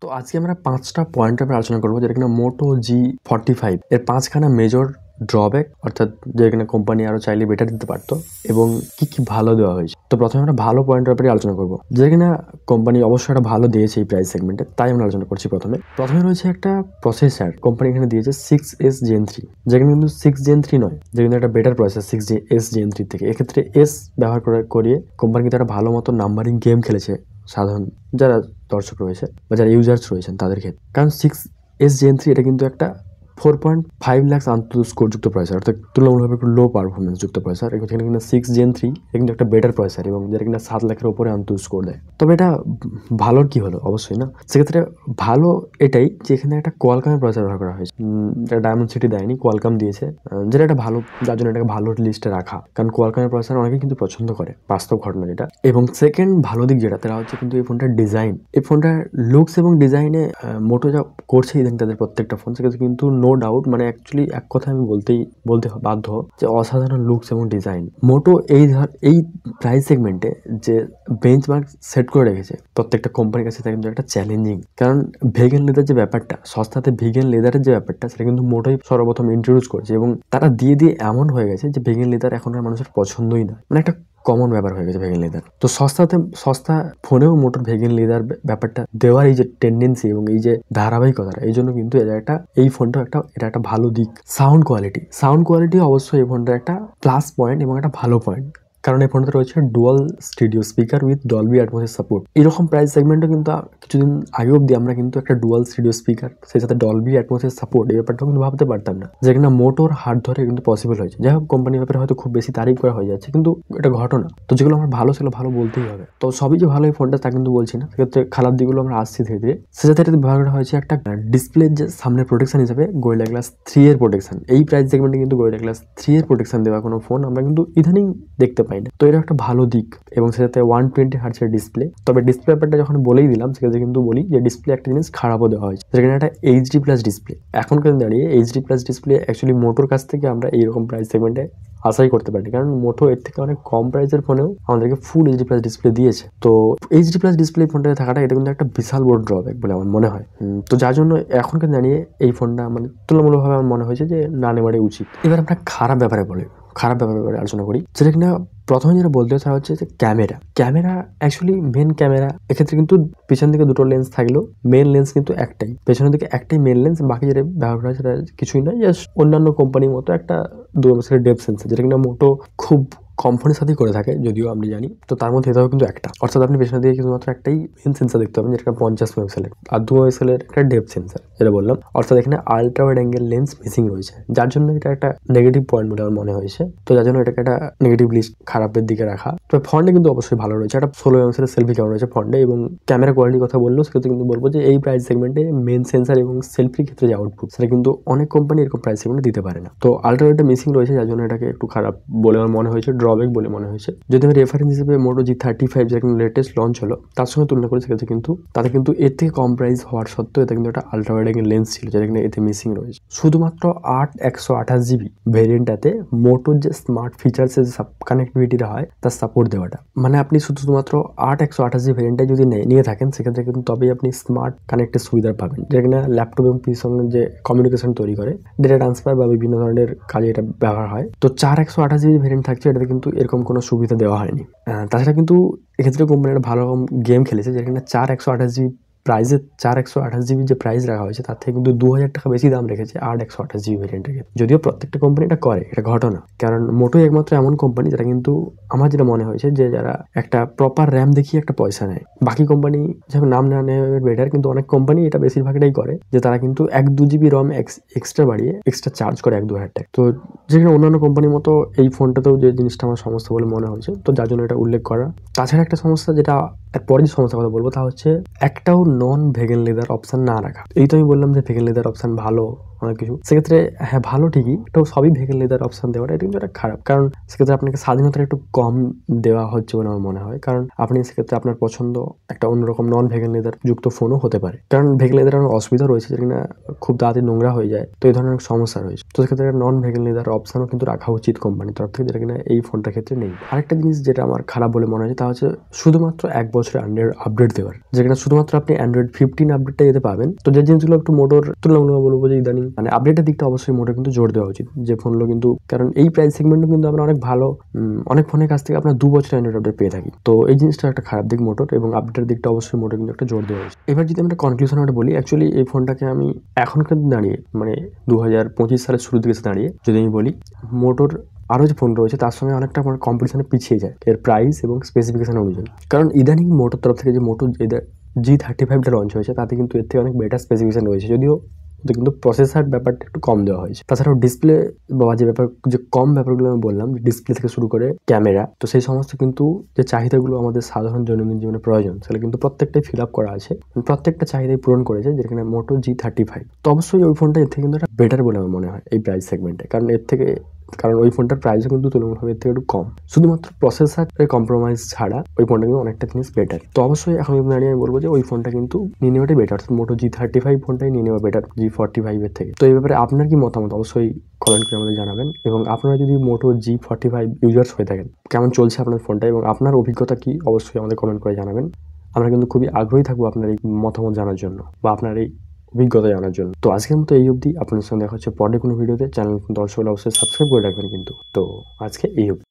তো আজকে আমরা 5টা পয়েন্টের উপর আলোচনা করবো, যেটা কিনা মোটো G45 এর 5খানা মেজর ড্রব্যাক, অর্থাৎ যেখানে কোম্পানি আরো চাইলে বেটার দিতে পারতো এবং কি কি ভালো দেওয়া হয়েছে। তো প্রথমে আমরা ভালো পয়েন্টের উপরে আলোচনা করবো, যেটা কিনা কোম্পানি অবশ্যই একটা ভালো দিয়েছে এই প্রাইস সেগমেন্টে, তাই আমরা আলোচনা করছি। প্রথমে রয়েছে একটা প্রসেসর, কোম্পানি এখানে দিয়েছে 6S Gen 3, যেখানে কিন্তু 6 Gen 3 নয়, যেখানে একটা বেটার প্রসেসর 6S Gen 3 থেকে। এক্ষেত্রে এস ব্যবহার করিয়ে কোম্পানি কিন্তু একটা ভালো মতো নাম্বারিং গেম খেলেছে সাধারণ যারা দর্শক রয়েছে বা যারা ইউজার্স রয়েছেন তাদের ক্ষেত্রে। কারণ 6S Gen 3 এটা কিন্তু একটা 4.5 লাখ আন্তঃ স্কোর যুক্ত প্রসেসর, অর্থাৎ তুলনামূলকভাবে একটু লো পারফরমেন্স যুক্ত প্রসেসর। এখানে কিন্তু 6 Gen 3 এটা কিন্তু একটা বেটার প্রসেসর এবং যেটা কিনা 7 লাখের উপরে আন্তঃ স্কোর দেয়। তবে এটা ভালোর কি হলো, অবশ্যই না। সেক্ষেত্রে ভালো এটাই যে এখানে একটা কোয়ালকামের প্রসেসর ব্যবহার করা হয়েছে, যেটা ডায়মন্ড সিটি দেয়নি, কোয়ালকাম দিয়েছে, যেটা একটা ভালো, যার জন্য এটাকে ভালো লিস্টে রাখা। কারণ কোয়ালকামের প্রসেসর অনেকেই কিন্তু পছন্দ করে, বাস্তব ঘটনা যেটা। এবং সেকেন্ড ভালো দিক যেটা, তারা হচ্ছে কিন্তু এই ফোনটার ডিজাইন, এই ফোনটার লুকস এবং ডিজাইনে মোটো যা করছে ইদানিং তাদের প্রত্যেকটা ফোন, সেক্ষেত্রে কিন্তু নো ডাউট, মানে অ্যাকচুয়ালি এক কথা আমি বলতে বাধ্য যে অসাধারণ লুকস এবং ডিজাইন। মোটো এই প্রাইস সেগমেন্টে যে বেঞ্চমার্ক সেট করে রেখেছে প্রত্যেকটা কোম্পানির কাছে, তা কিন্তু একটা চ্যালেঞ্জিং। কারণ ভেগান লেদার যে ব্যাপারটা, সস্তাতে ভেগান লেদারের যে ব্যাপারটা, সেটা কিন্তু মোটোই সর্বপ্রথম ইন্ট্রোডিউস করছে এবং তারা দিয়ে এমন হয়ে গেছে যে ভেগান লেদার এখনকার মানুষের পছন্দই না, মানে একটা কমন ব্যাপার হয়ে গেছে ভেগান লেদার। তো সস্তা ফোনেও মোটর ভেগান লেদার ব্যাপারটা দেওয়ার এই যে টেন্ডেন্সি এবং এই যে ধারাবাহিকতা, এই জন্য কিন্তু এই ফোনটা এটা একটা ভালো দিক। সাউন্ড কোয়ালিটি অবশ্যই এই ফোনটার একটা প্লাস পয়েন্ট এবং একটা ভালো পয়েন্ট, কারণ এই ফোনটাতে রয়েছে dual studio speaker with Dolby অ্যাটমসের সাপোর্ট। এরকম প্রাইস সেগমেন্টও কিন্তু কিছুদিন আগে অব্দি আমরা কিন্তু একটা ডুয়াল স্টুডিও স্পিকার, সেই সাথে ডলবি অ্যাটমসের সাপোর্ট, এই ব্যাপারটাও কিন্তু ভাবতে পারতাম না, যেখানে মোটোর হাত ধরে কিন্তু পসিবল হয়েছে। যাই হোক, কোম্পানির ব্যাপারে হয়তো খুব বেশি তারিফ করা হয়ে যাচ্ছে, কিন্তু এটা ঘটনা। তো যেগুলো আমার ভালো ছিল ভালো বলতেই হবে। তো সবই যে ভালো এই ফোনটা তা কিন্তু বলছি না, সেক্ষেত্রে খারাপ দিকগুলো আমরা আসছি ধীরে ধীরে। সেটাতে এটা ব্যবহার করা হয়েছে একটা ডিসপ্লের যে সামনের প্রোটেকশন হিসেবে গোরিলা গ্লাস 3 এর প্রোটেকশন। এই প্রাইস সেগমেন্টে কিন্তু গোরিলা গ্লাস 3 এর প্রোটেকশন দেওয়া কোনো ফোন আমরা কিন্তু ইদানিং দেখতে পাই না। তো এটা একটা ভালো দিক এবং সেটাতে 120 হার্টজের ডিসপ্লে। তবে ডিসপ্লে ব্যাপারটা যখন বলেই দিলাম, সেক্ষেত্রে কিন্তু বলি যে ডিসপ্লে একটা জিনিস খারাপও দেওয়া হয়েছে, যেখানে একটা HD+ ডিসপ্লে। এখনকার দাঁড়িয়ে HD+ ডিসপ্লে অ্যাকচুয়ালি মোটোর কাছ থেকে আমরা এইরকম প্রাইস সেগমেন্টে আশাই করতে পারি, কারণ মোটো এর থেকে অনেক কম প্রাইসের ফোনেও আমাদেরকে ফুল HD+ ডিসপ্লে দিয়েছে। তো HD+ ডিসপ্লে ফোনটাতে থাকাটা এটা কিন্তু একটা বিশাল বড় ড্রব্যাক বলে আমার মনে হয়। তো যার জন্য এখনকার দাঁড়িয়ে এই ফোনটা মানে তুলনামূলকভাবে আমার মনে হয়েছে যে না নেওয়াটাই উচিত। এবার আমরা খারাপ ব্যাপারে আলোচনা করি, যেটা কিনা প্রথমে যেটা বলতে হয় হচ্ছে যে ক্যামেরা অ্যাকচুয়ালি মেন ক্যামেরা, এক্ষেত্রে কিন্তু পিছন দিকে দুটো লেন্স থাকলেও মেন লেন্স কিন্তু একটাই, পেছনের দিকে একটাই মেন লেন্স, বাকি যেটা ব্যবহার করা সেটা কিছুই নয়, জাস্ট অন্যান্য কোম্পানির মতো একটা 2 মেগাপিক্সেলের ডেপথ সেন্সর, যেটা কিনা মোটো খুব কম ফোনের সাথেই করে থাকে, যদিও আমি জানি। তো তার মধ্যে এটাও কিন্তু একটা, অর্থাৎ আপনি পেছনের দিকে শুধুমাত্র একটাই মেন সেন্সর দেখতে পাবেন, যেটা 50 মেগাপিক্সেলের আর 2 মেগাপিক্সেলের একটা ডেপথ সেন্সর, যেটা বললাম। অর্থাৎ এখানে ultra wide angle lens missing রয়েছে, যার জন্য এটা একটা নেগেটিভ পয়েন্ট বলে আমার মনে হয়েছে। তো যার জন্য এটাকে একটা নেগেটিভ লিস্ট, খারাপের দিকে রাখা। তবে ফন্টে কিন্তু অবশ্যই ভালো রয়েছে, একটা 16 মেগাপিক্সেলের সেলফি ক্যামেরা রয়েছে ফন্টে। এবং ক্যামেরা কোয়ালিটির কথা বললেও সেক্ষেত্রে কিন্তু বলবো যে এই প্রাইস সেগমেন্টে মেন সেন্সর এবং সেলফির ক্ষেত্রে যে আউটপুট, সেটা কিন্তু অনেক কোম্পানি এরকম প্রাইস সেগমেন্টে দিতে পারে না। তো আলট্রা ওয়াইডটা মিসিং রয়েছে, যার জন্য এটাকে একটু খারাপ বলে আমার মনে হয়েছে, ড্রব্যাক বলে মনে হয়েছে। যদি আমি রেফারেন্স হিসেবে মোটো G35 যেটা লেটেস্ট লঞ্চ হলো তার সঙ্গে তুলনা করি, সেক্ষেত্রে কিন্তু তাতে কিন্তু এর থেকে কম প্রাইস হওয়ার সত্ত্বেও এটা কিন্তু একটা আলট্রা ওয়াইড অ্যাঙ্গেল লেন্স ছিল, যেটা কিন্তু এতে মিসিং রয়েছে। শুধুমাত্র 8/128GB ভেরিয়েন্টটাতে মোটোর যে স্মার্ট ফিচার্সের কানেক্টিভিটিটা হয় তার সাপোর্ট দেওয়াটা, মানে আপনি শুধুমাত্র 8/128GB ভেরিয়েন্টটা যদি নিয়ে থাকেন, সেক্ষেত্রে কিন্তু তবেই আপনি স্মার্ট কানেক্টের সুবিধা পাবেন, যেখানে ল্যাপটপ এবং পিসির সঙ্গে যে কমিউনিকেশন তৈরি করে, ডেটা ট্রান্সফার বা বিভিন্ন ধরনের কাজে এটা ব্যবহার হয়। তো 4/128GB ভেরিয়েন্ট থাকছে, এটাতে কিন্তু এরকম কোনো সুবিধা দেওয়া হয়নি। তাছাড়া কিন্তু এক্ষেত্রে কোম্পানি একটা ভালো রকম গেম খেলেছে, যেখানে 4/128GB প্রাইসে 4/128GB যে প্রাইস রাখা হয়েছে তার থেকে কিন্তু 2000 টাকা বেশি দাম রেখেছে 8/128GB ভেরিয়েন্টের। যদিও প্রত্যেকটা কোম্পানি এটা করে, এটা ঘটনা, কারণ মোটোই একমাত্র এমন কোম্পানি যারা কিন্তু আমার যেটা মনে হয়েছে যে যারা একটা প্রপার র্যাম দেখিয়ে একটা পয়সা নেয়। বাকি কোম্পানি যেমন নাম না নেওয়া বেটার, কিন্তু অনেক কোম্পানি এটা বেশিরভাগটাই করে যে তারা কিন্তু 1-2GB রম এক্সট্রা বাড়িয়ে এক্সট্রা চার্জ করে 1-2 হাজার টাকা। তো যেখানে অন্যান্য কোম্পানির মতো এই ফোনটাতেও যে জিনিসটা আমার সমস্যা বলে মনে হয়েছে, তো যার জন্য এটা উল্লেখ করা। তাছাড়া একটা সমস্যা, যেটা এরপরে যে সমস্যার কথা বলবো তা হচ্ছে একটাও নন ভেগান লেদার অপশন না রাখা। এই তো আমি বললাম যে ভেগান লেদার অপশন ভালো অনেক কিছু। সেক্ষেত্রে হ্যাঁ ভালো ঠিকই, এটাও সবই ভেগান লেদার অপশন দেওয়াটা এটা কিন্তু একটা খারাপ, কারণ সেক্ষেত্রে আপনাকে স্বাধীনতা একটু কম দেওয়া হচ্ছে বলে আমার মনে হয়। কারণ আপনি সেক্ষেত্রে আপনার পছন্দ একটা অন্যরকম নন ভেগান লেদার যুক্ত ফোনও হতে পারে, কারণ ভেগান লেদার অনেক অসুবিধা রয়েছে, যেটা কিনা খুব তাড়াতাড়ি নোংরা হয়ে যায়, তো এই ধরনের সমস্যা রয়েছে। তো সেক্ষেত্রে নন ভেগান লেদার অপশনও কিন্তু রাখা উচিত কোম্পানির তরফ থেকে, যেটা কিনা এই ফোনটার ক্ষেত্রে নেই। আরেকটা জিনিস যেটা আমার খারাপ বলে মনে হয় তা হচ্ছে শুধুমাত্র 1 বছরের অ্যান্ড্রয়েড আপডেট দেওয়ার, যেখানে শুধুমাত্র আপনি অ্যান্ড্রয়েড 15 আপডেটটা যেতে পাবেন। তো যে জিনিসগুলো একটু মোটর তুলনামূলক বলবো যে ইদানিং মানে আপডেটের দিকটা অবশ্যই মোটর কিন্তু জোর দেওয়া উচিত, যে ফোনগুলো কিন্তু, কারণ এই প্রাইস সেগমেন্টে কিন্তু আমরা অনেক ভালো অনেক ফোনের কাছ থেকে আপনার 2 বছরের অ্যান্ড্রয়েড আপডেট পেয়ে থাকি। তো এই জিনিসটা একটা খারাপ দিক মোটর, এবং আপডেটের দিকটা অবশ্যই মোটর কিন্তু একটা জোর দেওয়া উচিত। এবার যদি আমরা কনক্লুশন বলি, অ্যাকচুয়ালি এই ফোনটাকে আমি এখনকার দাঁড়িয়ে মানে 2025 সালের শুরুর দিকে দাঁড়িয়ে যদি আমি বলি, মোটর আরও যে ফোন রয়েছে তার সঙ্গে অনেকটা আমার কম্পিটিশনে পিছিয়ে যায় এর প্রাইস এবং স্পেসিফিকেশন অনুযায়ী। কারণ ইদানিং মোটোর তরফ থেকে যে মোটো G35টা লঞ্চ হয়েছে তাতে কিন্তু এর থেকে অনেক বেটার স্পেসিফিকেশন রয়েছে, যদিও কিন্তু প্রসেসর ব্যাপারটা একটু কম দেওয়া হয়েছে। তাছাড়াও ডিসপ্লে বা যে ব্যাপার, যে কম ব্যাপারগুলো আমি বললাম, ডিসপ্লে থেকে শুরু করে ক্যামেরা, তো সেই সমস্ত কিন্তু যে চাহিদাগুলো আমাদের সাধারণ দৈনন্দিন জীবনে প্রয়োজন সেটা কিন্তু প্রত্যেকটাই ফিল আপ করা আছে, প্রত্যেকটা চাহিদাই পূরণ করেছে, যেখানে মোটো G35। তো অবশ্যই ওই ফোনটা এর থেকে কিন্তু একটা বেটার বলে আমার মনে হয় এই প্রাইস সেগমেন্টে, কারণ ওই ফোনটার প্রাইসও কিন্তু তুলনামূলকভাবে এর থেকে একটু কম, শুধুমাত্র প্রসেসরের কম্প্রোমাইজ ছাড়া ওই ফোনটা কিন্তু অনেকটা জিনিস বেটার। তো অবশ্যই এখন দাঁড়িয়ে আমি বলবো যে ওই ফোনটা কিন্তু নিয়ে নেওয়াটাই বেটার, অর্থাৎ মোটো G35 ফোনটাই নিয়ে নেওয়া বেটার G45 এর থেকে। তো এই ব্যাপারে আপনার কি মতামত অবশ্যই কমেন্ট করে আমাদের জানাবেন, এবং আপনারা যদি মোটো G45 ইউজার্স হয়ে থাকেন, কেমন চলছে আপনার ফোনটা এবং আপনার অভিজ্ঞতা কি অবশ্যই আমাদের কমেন্ট করে জানাবেন। আমরা কিন্তু খুবই আগ্রহী থাকবো আপনার এই মতামত জানার জন্য বা আপনার এই অভিজ্ঞতা জানার জন্য। তো আজকের মতো এই অবধি, আপনার সঙ্গে দেখা হচ্ছে পরে কোনো ভিডিওতে। চ্যানেল দর্শক অবশ্যই সাবস্ক্রাইব করে রাখবেন কিন্তু। তো আজকে এই অবধি।